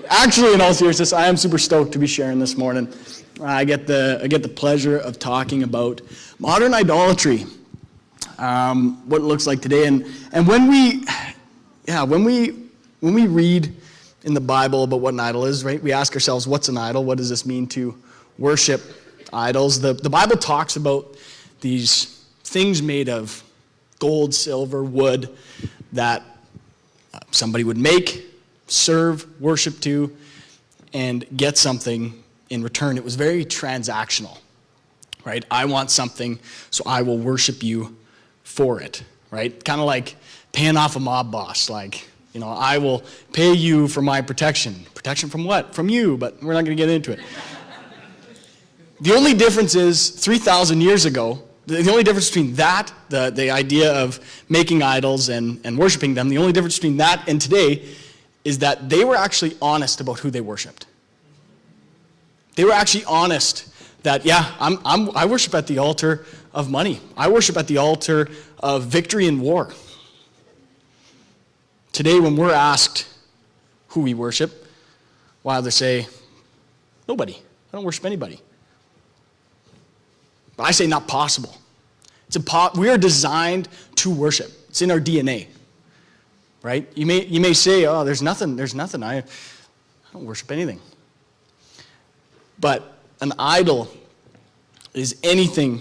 Actually, in all seriousness, I am super stoked to be sharing this morning. I get the pleasure of talking about modern idolatry, what it looks like today, and when we read in the Bible about what an idol is, right? We ask ourselves, what's an idol? What does this mean to worship idols? The Bible talks about these things made of gold, silver, wood that somebody would make, serve, worship to, and get something in return. It was very transactional, right? I want something, so I will worship you for it, right? Kind of like paying off a mob boss, like, I will pay you for my protection. Protection from what? From you, but we're not going to get into it. The only difference is 3,000 years ago, the only difference between that, the idea of making idols and worshiping them, the only difference between that and today is that they were actually honest about who they worshiped. They were actually honest that, I worship at the altar of money. I worship at the altar of victory in war. Today, when we're asked who we worship, we'll either say, nobody. I don't worship anybody. But I say not possible. We are designed to worship. It's in our DNA, right? You may say, oh, there's nothing. I don't worship anything. But an idol is anything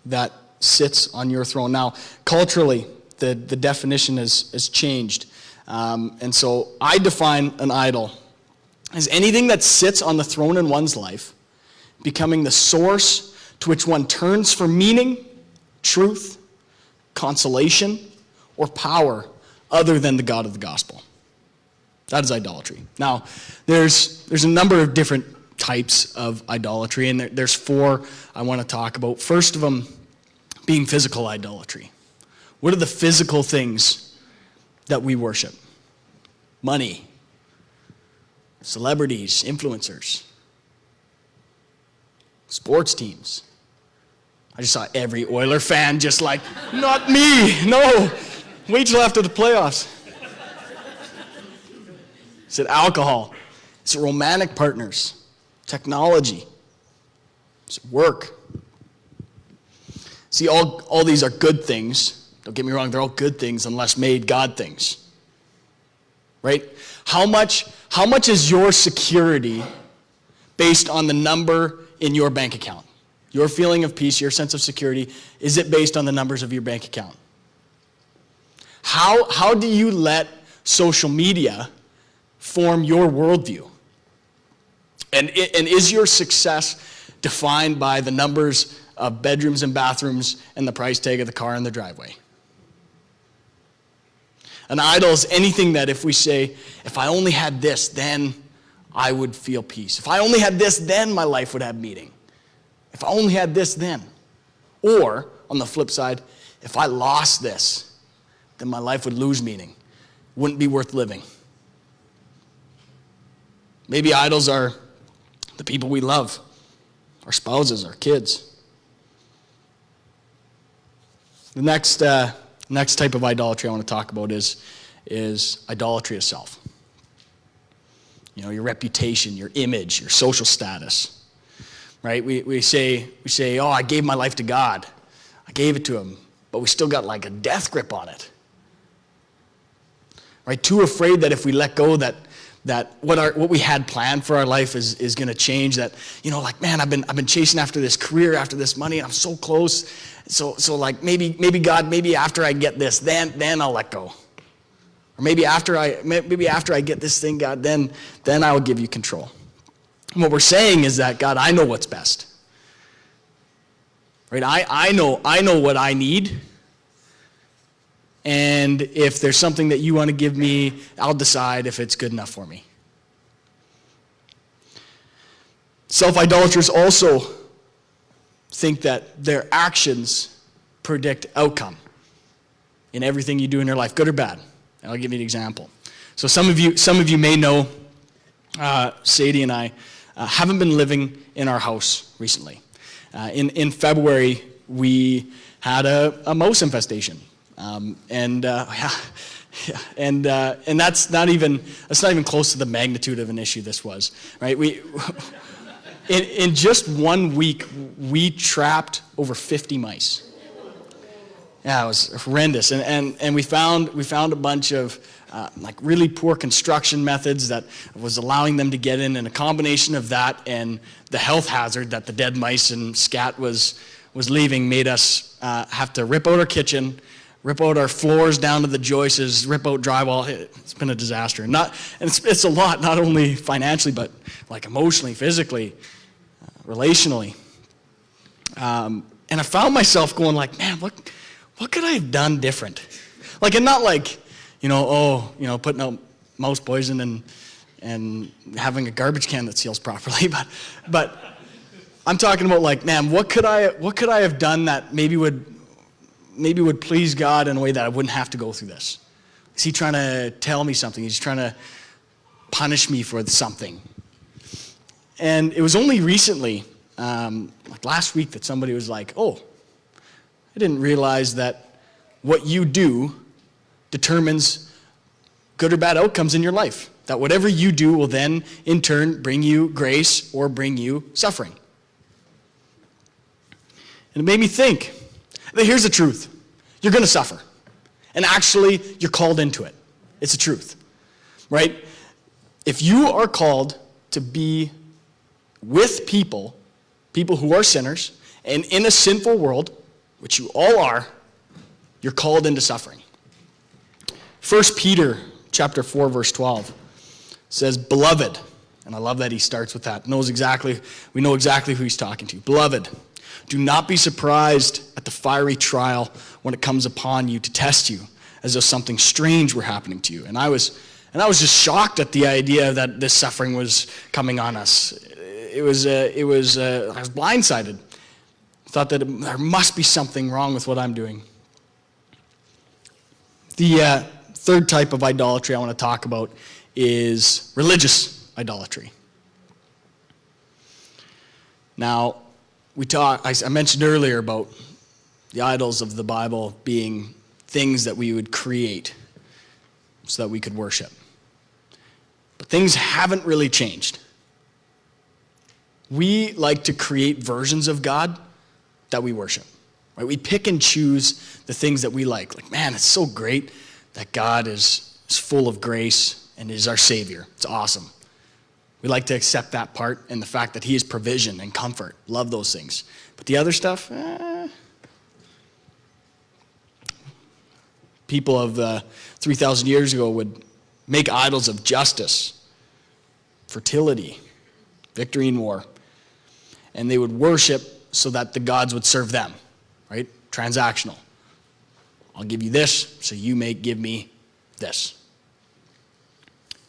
that sits on your throne. Now, culturally, the definition has changed. And so I define an idol as anything that sits on the throne in one's life, becoming the source to which one turns for meaning, truth, consolation, or power other than the God of the gospel. That is idolatry. Now, there's a number of different types of idolatry, and there's four I want to talk about. First of them being physical idolatry. What are the physical things that we worship? Money, celebrities, influencers, sports teams. I just saw every Oiler fan just like, not me, no, wait till after the playoffs. Is it alcohol? Is it romantic partners? Technology? Is it work? See, all these are good things. Don't get me wrong, they're all good things unless made God things. Right? How much is your security based on the number in your bank account? Your feeling of peace, your sense of security, is it based on the numbers of your bank account? How do you let social media form your worldview? And is your success defined by the numbers of bedrooms and bathrooms and the price tag of the car in the driveway? An idol is anything that if we say, if I only had this, then I would feel peace. If I only had this, then my life would have meaning. If I only had this, then. Or, on the flip side, if I lost this, then my life would lose meaning. Wouldn't be worth living. Maybe idols are the people we love, our spouses, our kids. The next type of idolatry I want to talk about is idolatry of self. Your reputation, your image, your social status. Right? We say, oh, I gave my life to God. I gave it to him, but we still got like a death grip on it. Right? Too afraid that if we let go that what we had planned for our life is going to change. That, man, I've been chasing after this career, after this money, and I'm so close. So like maybe God, maybe after I get this, then I'll let go. Or maybe after I get this thing, God, then I will give you control. And what we're saying is that, God, I know what's best. Right? I know what I need. And if there's something that you want to give me, I'll decide if it's good enough for me. Self-idolaters also think that their actions predict outcome in everything you do in your life, good or bad. And I'll give you an example. So some of you may know Sadie and I haven't been living in our house recently. In February, we had a mouse infestation. Yeah, and that's not even close to the magnitude of an issue this was, right? In just 1 week, we trapped over 50 mice. Yeah, it was horrendous, and we found a bunch of like really poor construction methods that was allowing them to get in, and a combination of that and the health hazard that the dead mice and scat was leaving made us have to rip out our kitchen, rip out our floors down to the joists, rip out drywall. It's been a disaster, and it's a lot, not only financially but like emotionally, physically, relationally. And I found myself going like, man, what could I have done different? Like, and not like, putting out mouse poison and having a garbage can that seals properly, but I'm talking about like, man, what could I have done that maybe would please God in a way that I wouldn't have to go through this? Is he trying to tell me something? He's trying to punish me for something. And it was only recently, like last week, that somebody was like, oh, I didn't realize that what you do determines good or bad outcomes in your life. That whatever you do will then, in turn, bring you grace or bring you suffering. And it made me think, here's the truth. You're going to suffer. And actually, you're called into it. It's the truth, right? If you are called to be with people who are sinners, and in a sinful world, which you all are, you're called into suffering. 1 Peter chapter 4, verse 12 says, Beloved, and I love that he starts with that, we know exactly who he's talking to. Beloved, do not be surprised at the fiery trial when it comes upon you to test you, as though something strange were happening to you. And I was just shocked at the idea that this suffering was coming on us. I was blindsided. I thought that there must be something wrong with what I'm doing. The third type of idolatry I want to talk about is religious idolatry. Now, I mentioned earlier about the idols of the Bible being things that we would create so that we could worship. But things haven't really changed. We like to create versions of God that we worship. Right? We pick and choose the things that we like. Like, man, it's so great that God is full of grace and is our Savior. It's awesome. We like to accept that part and the fact that he is provision and comfort. Love those things. But the other stuff, people of 3,000 years ago would make idols of justice, fertility, victory in war. And they would worship so that the gods would serve them, right? Transactional. I'll give you this, so you may give me this.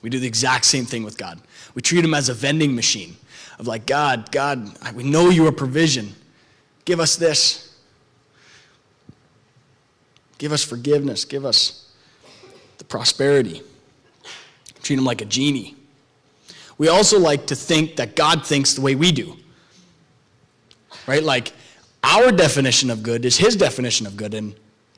We do the exact same thing with God. We treat him as a vending machine of like, God, we know you are provision. Give us this. Give us forgiveness. Give us the prosperity. Treat him like a genie. We also like to think that God thinks the way we do. Right? Like, our definition of good is his definition of good, and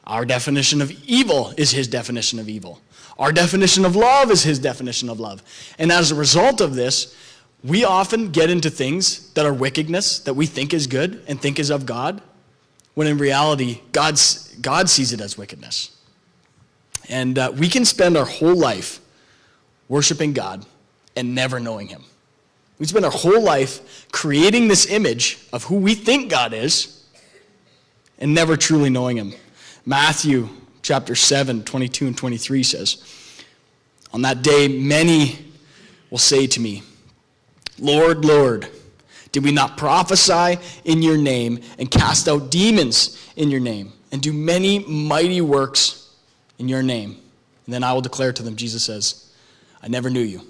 our definition of evil is his definition of evil. Our definition of love is his definition of love. And as a result of this, we often get into things that are wickedness, that we think is good and think is of God, when in reality, God sees it as wickedness. And we can spend our whole life worshiping God and never knowing him. We spend our whole life creating this image of who we think God is and never truly knowing him. Matthew chapter 7, 22 and 23 says, On that day many will say to me, Lord, Lord, did we not prophesy in your name and cast out demons in your name and do many mighty works in your name? And then I will declare to them, Jesus says, I never knew you.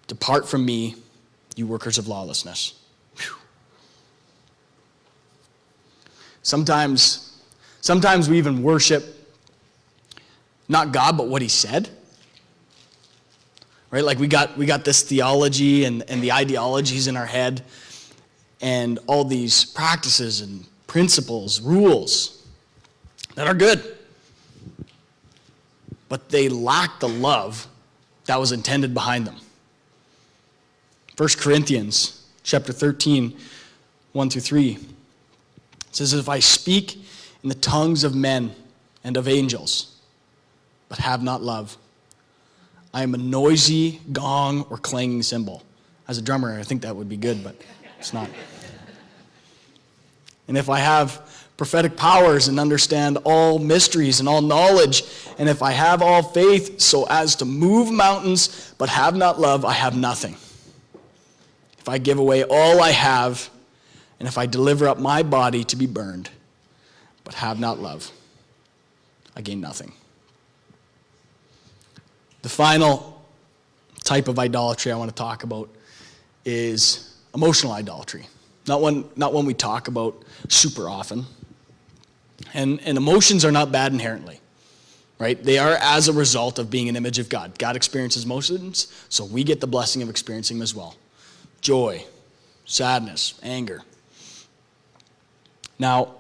Depart from me, you workers of lawlessness. Whew. Sometimes we even worship not God, but what he said. Right? Like we got this theology and the ideologies in our head and all these practices and principles, rules that are good. but they lacked the love that was intended behind them. 1 Corinthians chapter 13, 1 through 3. It says, if I speak in the tongues of men and of angels, but have not love, I am a noisy gong or clanging cymbal. As a drummer, I think that would be good, but it's not. And if I have prophetic powers and understand all mysteries and all knowledge, and if I have all faith so as to move mountains, but have not love, I have nothing. If I give away all I have, and if I deliver up my body to be burned, but have not love, I gain nothing. The final type of idolatry I want to talk about is emotional idolatry. Not one we talk about super often. And emotions are not bad inherently, right? They are as a result of being an image of God. God experiences emotions, so we get the blessing of experiencing them as well. Joy, sadness, anger. Now,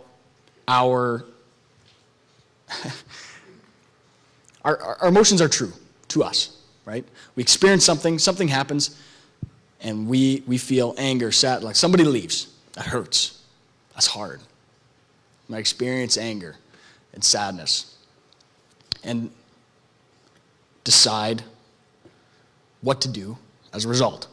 our emotions are true to us, right? We experience something happens, and we feel anger, sad, like somebody leaves. That hurts. That's hard. I experience anger and sadness and decide what to do as a result.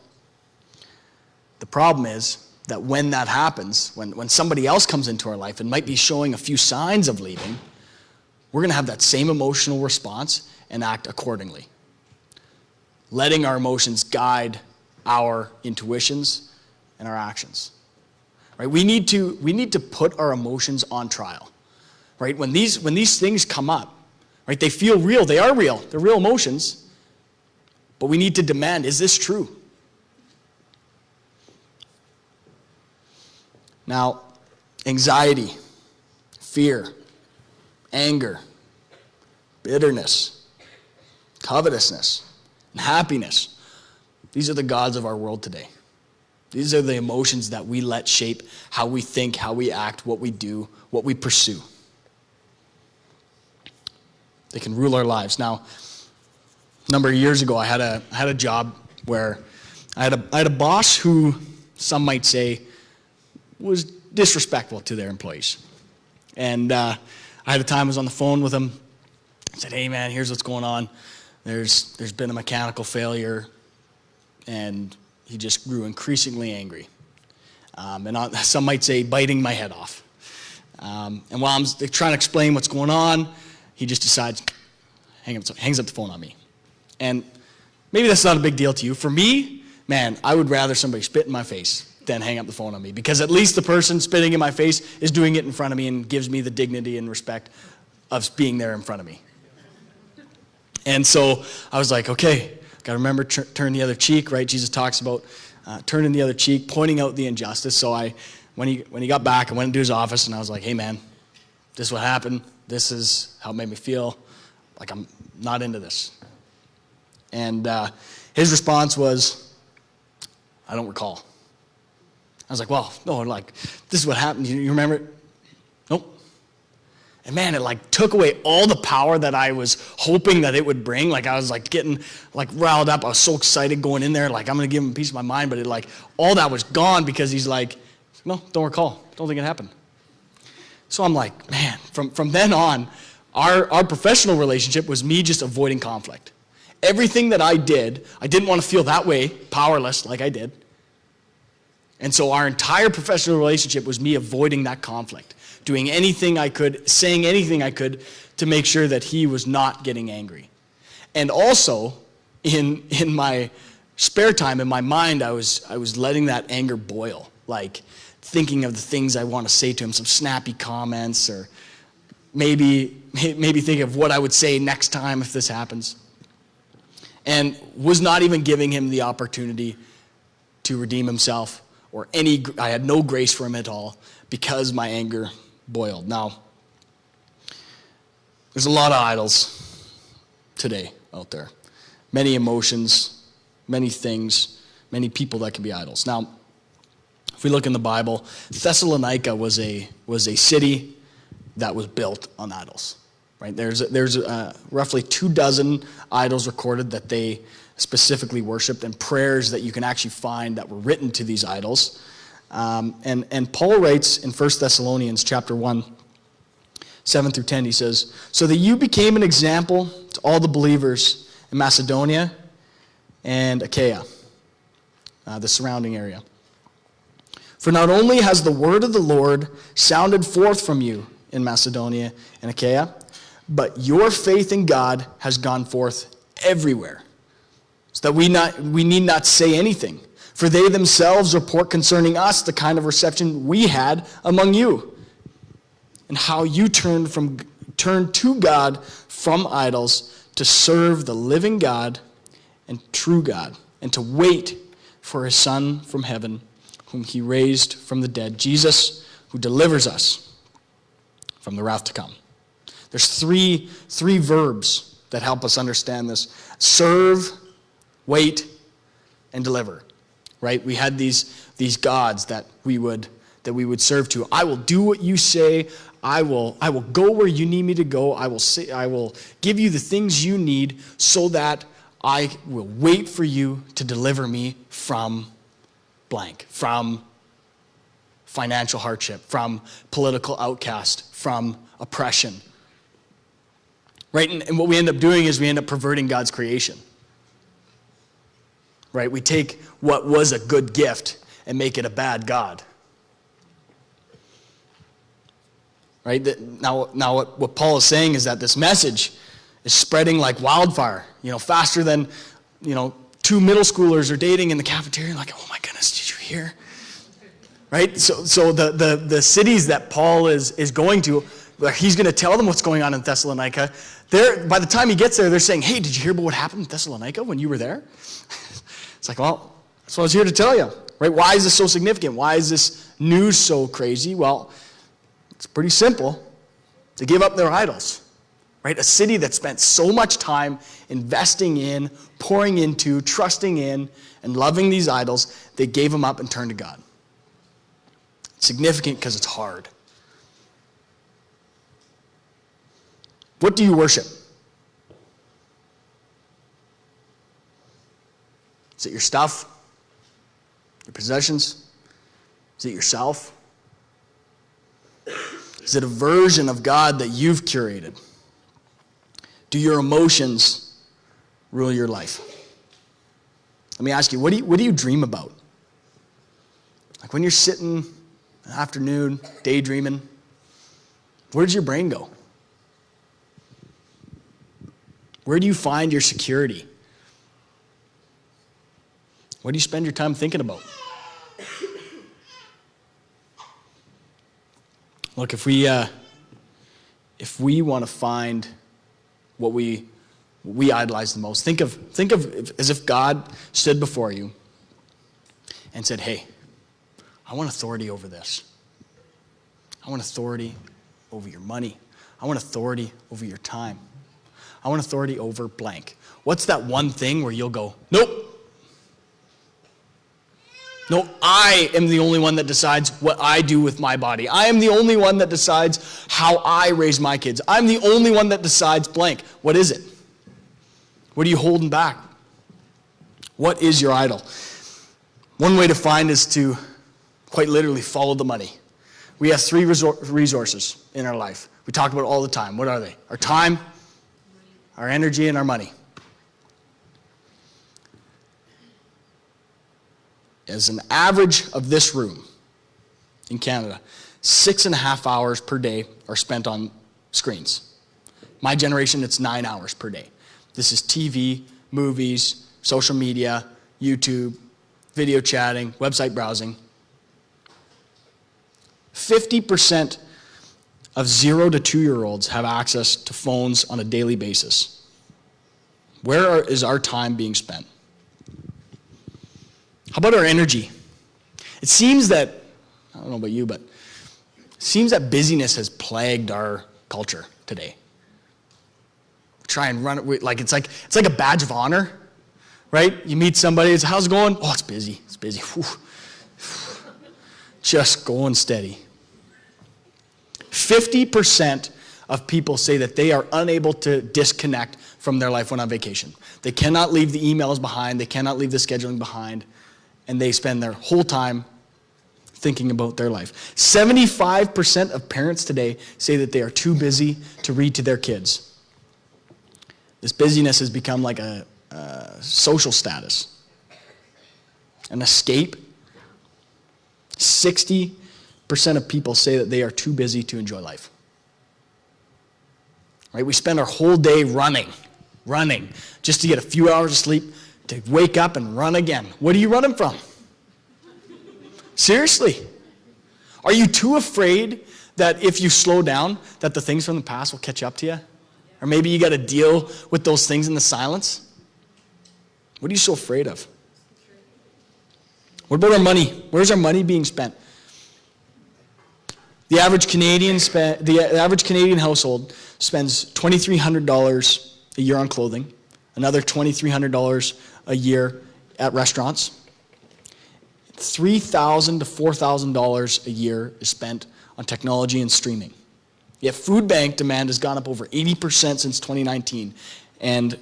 The problem is that when that happens, when somebody else comes into our life and might be showing a few signs of leaving, we're going to have that same emotional response and act accordingly, letting our emotions guide our intuitions and our actions. Right? We need to put our emotions on trial. Right? When these things come up, right, they feel real, they are real, they're real emotions, but we need to demand, is this true? Now, anxiety, fear, anger, bitterness, covetousness, and happiness, these are the gods of our world today. These are the emotions that we let shape how we think, how we act, what we do, what we pursue. They can rule our lives. Now, a number of years ago, I had a job where I had a boss who some might say was disrespectful to their employees. And I had a time I was on the phone with him. I said, hey man, here's what's going on. There's been a mechanical failure, and he just grew increasingly angry. Some might say biting my head off. And while I'm trying to explain what's going on, he just decides, hangs up the phone on me. And maybe that's not a big deal to you. For me, man, I would rather somebody spit in my face than hang up the phone on me, because at least the person spitting in my face is doing it in front of me and gives me the dignity and respect of being there in front of me. And so I was like, okay, got to remember, turn the other cheek, right? Jesus talks about turning the other cheek, pointing out the injustice. So when he got back, I went into his office and I was like, hey man, this is what happened. This is how it made me feel. Like, I'm not into this. And his response was, I don't recall. I was like, well, no, like, this is what happened. You remember it? Nope. And man, it like took away all the power that I was hoping that it would bring. Like, I was like getting like riled up. I was so excited going in there. Like, I'm going to give him a piece of my mind. But it like, all that was gone because he's like, no, don't recall. Don't think it happened. So I'm like, man, from then on, our professional relationship was me just avoiding conflict. Everything that I did, I didn't want to feel that way, powerless like I did. And so our entire professional relationship was me avoiding that conflict, doing anything I could, saying anything I could to make sure that he was not getting angry. And also, in my spare time, in my mind, I was letting that anger boil, like thinking of the things I want to say to him, some snappy comments, or maybe think of what I would say next time if this happens. And was not even giving him the opportunity to redeem himself, or I had no grace for him at all because my anger boiled. Now, there's a lot of idols today out there. Many emotions, many things, many people that can be idols. Now, if we look in the Bible, Thessalonica was a city that was built on idols. Right? There's roughly 24 idols recorded that they specifically worshipped, and prayers that you can actually find that were written to these idols. And Paul writes in 1 Thessalonians chapter 1, 7 through 10, he says, "So that you became an example to all the believers in Macedonia and Achaia," the surrounding area. "For not only has the word of the Lord sounded forth from you in Macedonia and Achaia, but your faith in God has gone forth everywhere, so that we need not say anything. For they themselves report concerning us the kind of reception we had among you, and how you turned to God from idols to serve the living God and true God, and to wait for his Son from heaven, whom he raised from the dead, Jesus, who delivers us from the wrath to come." There's three verbs that help us understand this: serve, wait, and deliver. Right? We had these gods that we would serve to. I will do what you say. I will go where you need me to go. I will give you the things you need, so that I will wait for you to deliver me from blank, from financial hardship, from political outcast, from oppression. Right? And what we end up doing is we end up perverting God's creation. Right? We take what was a good gift and make it a bad God. Right? Now what Paul is saying is that this message is spreading like wildfire, faster than, two middle schoolers are dating in the cafeteria, like, oh my goodness, did you hear? Right? So the cities that Paul is going to, he's going to tell them what's going on in Thessalonica. By the time he gets there, they're saying, hey, did you hear about what happened in Thessalonica when you were there? It's like, well, that's what I was here to tell you. Right? Why is this so significant? Why is this news so crazy? Well, it's pretty simple. They gave up their idols. Right? A city that spent so much time investing in, pouring into, trusting in, and loving these idols, they gave them up and turned to God. It's significant because it's hard. What do you worship? Is it your stuff? Your possessions? Is it yourself? Is it a version of God that you've curated? Do your emotions rule your life? Let me ask you, what do you dream about? Like when you're sitting in the afternoon, daydreaming, where does your brain go? Where do you find your security? What do you spend your time thinking about? Look, if we want to find what we idolize the most, think of as if God stood before you and said, hey, I want authority over this. I want authority over your money. I want authority over your time. I want authority over blank. What's that one thing where you'll go, nope. No, I am the only one that decides what I do with my body. I am the only one that decides how I raise my kids. I'm the only one that decides blank. What is it? What are you holding back? What is your idol? One way to find is to quite literally follow the money. We have three resources in our life. We talk about it all the time. What are they? Our time, our energy, and our money. As an average of this room in Canada, 6.5 hours per day are spent on screens. My generation, it's 9 hours per day. This is TV, movies, social media, YouTube, video chatting, website browsing. 50% of 0 to 2-year-olds have access to phones on a daily basis. Where is our time being spent? How about our energy? It seems that, I don't know about you, but it seems that busyness has plagued our culture today. We try and run it, like it's like a badge of honor, right? You meet somebody, it's, how's it going? Oh, it's busy. It's busy. Whew. Just going steady. 50% of people say that they are unable to disconnect from their life when on vacation. They cannot leave the emails behind. They cannot leave the scheduling behind. And they spend their whole time thinking about their life. 75% of parents today say that they are too busy to read to their kids. This busyness has become like a social status, an escape. 60% of people say that they are too busy to enjoy life. Right? We spend our whole day running, just to get a few hours of sleep, to wake up and run again. What are you running from? Seriously. Are you too afraid that if you slow down, that the things from the past will catch up to you? Or maybe you got to deal with those things in the silence? What are you so afraid of? What about our money? Where's our money being spent? The average Canadian household spends $2,300 a year on clothing, another $2,300 a year at restaurants. $3,000 to $4,000 a year is spent on technology and streaming. Yet food bank demand has gone up over 80% since 2019, and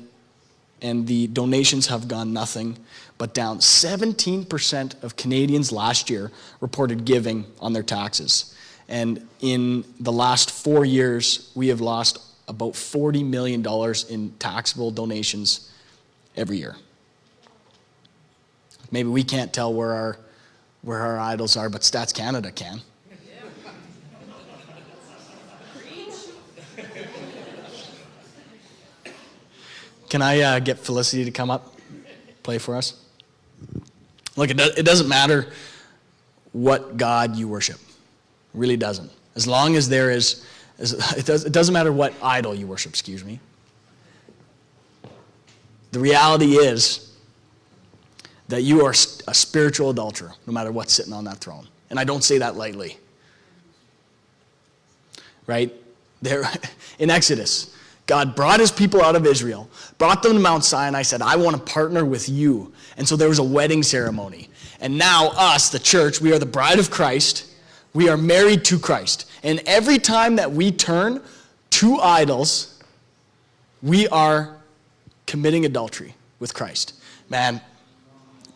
the donations have gone nothing but down. 17% of Canadians last year reported giving on their taxes. And in the last 4 years, we have lost about $40 million in taxable donations every year. Maybe we can't tell where our idols are, but Stats Canada can. Can I get Felicity to come up, play for us? Look, it doesn't matter what God you worship. It really doesn't. As long as there is, it doesn't matter what idol you worship, excuse me. The reality is that you are a spiritual adulterer, no matter what's sitting on that throne. And I don't say that lightly. Right? There, in Exodus, God brought his people out of Israel, brought them to Mount Sinai, said, I want to partner with you. And so there was a wedding ceremony. And now us, the church, we are the bride of Christ. We are married to Christ. And every time that we turn to idols, we are committing adultery with Christ. Man,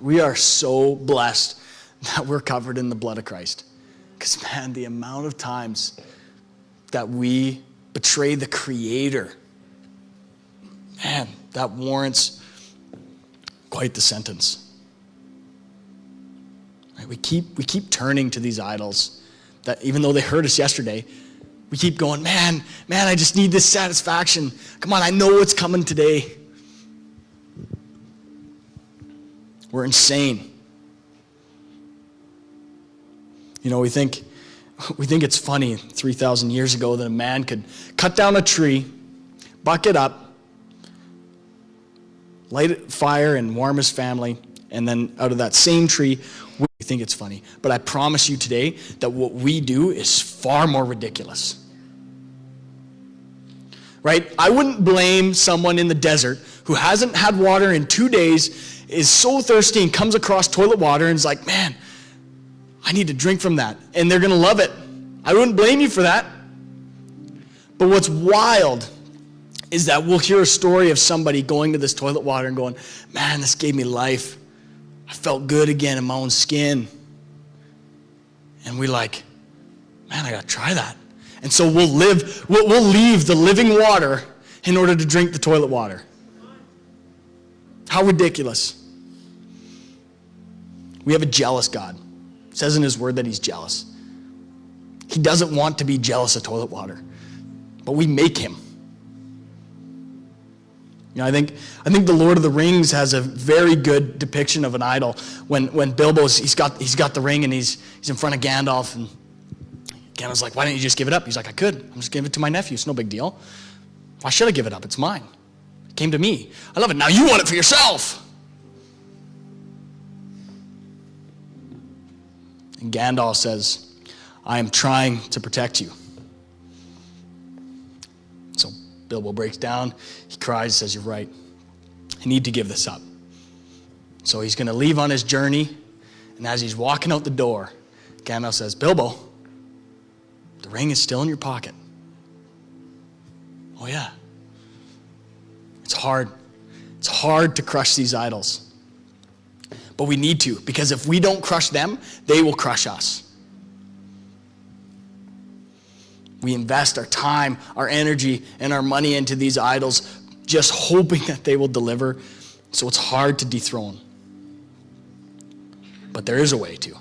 we are so blessed that we're covered in the blood of Christ. Because, man, the amount of times that we betray the Creator, man, that warrants quite the sentence. Right? We keep turning to these idols that even though they hurt us yesterday, we keep going, man, I just need this satisfaction. Come on, I know what's coming today. We're insane. You know, we think it's funny 3,000 years ago that a man could cut down a tree, buck it up, light a fire and warm his family, and then out of that same tree, we think it's funny. But I promise you today that what we do is far more ridiculous. Right? I wouldn't blame someone in the desert who hasn't had water in 2 days, is so thirsty and comes across toilet water and is like, man, I need to drink from that. And they're going to love it. I wouldn't blame you for that. But what's wild is that we'll hear a story of somebody going to this toilet water and going, man, this gave me life. I felt good again in my own skin. And we're like, man, I got to try that. And so we'll leave the living water in order to drink the toilet water. How ridiculous. We have a jealous God. It says in his word that he's jealous. He doesn't want to be jealous of toilet water, but we make him. You know, I think the Lord of the Rings has a very good depiction of an idol. When Bilbo's he's got the ring and he's in front of Gandalf, and Gandalf's like, why don't you just give it up? He's like, I could. I'm just giving it to my nephew. It's no big deal. Why should I give it up? It's mine. It came to me. I love it. Now you want it for yourself. And Gandalf says, I am trying to protect you. So Bilbo breaks down. He cries, says, you're right. I need to give this up. So he's going to leave on his journey. And as he's walking out the door, Gandalf says, Bilbo, the ring is still in your pocket. Oh yeah. It's hard. It's hard to crush these idols. But we need to, because if we don't crush them, they will crush us. We invest our time, our energy, and our money into these idols, just hoping that they will deliver. So it's hard to dethrone. But there is a way to.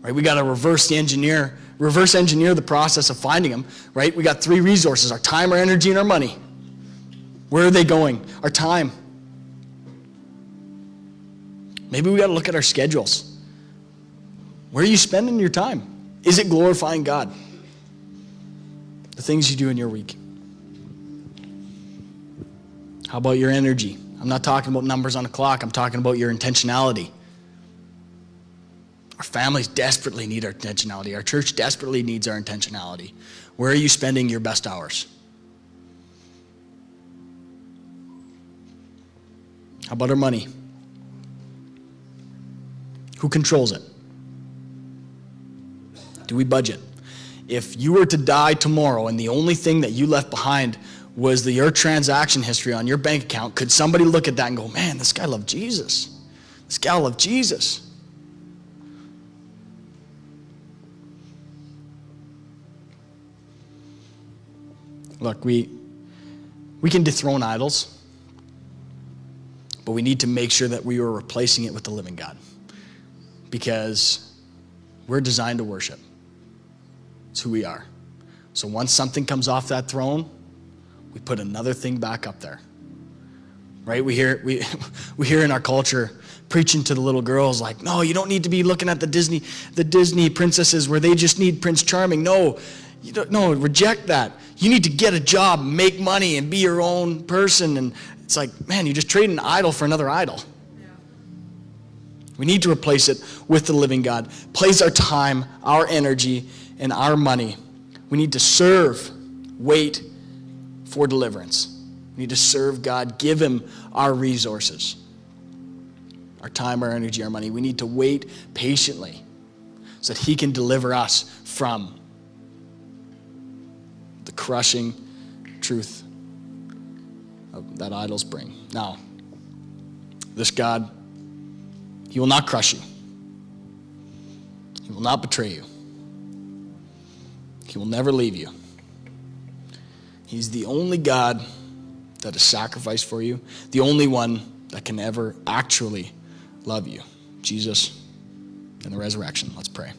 Right? We got to reverse engineer the process of finding them. Right? We got 3 resources: our time, our energy, and our money. Where are they going? Our time. Maybe we got to look at our schedules. Where are you spending your time? Is it glorifying God? The things you do in your week. How about your energy? I'm not talking about numbers on a clock. I'm talking about your intentionality. Our families desperately need our intentionality. Our church desperately needs our intentionality. Where are you spending your best hours? How about our money? Who controls it? Do we budget? If you were to die tomorrow and the only thing that you left behind was your transaction history on your bank account, could somebody look at that and go, man, this guy loved Jesus. This gal loved Jesus. Look, we can dethrone idols, but we need to make sure that we are replacing it with the living God, because we're designed to worship. It's who we are. So once something comes off that throne, we put another thing back up there. Right? We hear in our culture preaching to the little girls like, no, you don't need to be looking at the Disney princesses where they just need Prince Charming. No, reject that. You need to get a job, make money, and be your own person. And it's like, man, you just trade an idol for another idol. Yeah. We need to replace it with the living God. Place our time, our energy, and our money. We need to serve, wait for deliverance. We need to serve God, give him our resources, our time, our energy, our money. We need to wait patiently so that he can deliver us from the crushing truth that idols bring. Now, this God, he will not crush you. He will not betray you. He will never leave you. He's the only God that has sacrificed for you, the only one that can ever actually love you. Jesus and the resurrection. Let's pray.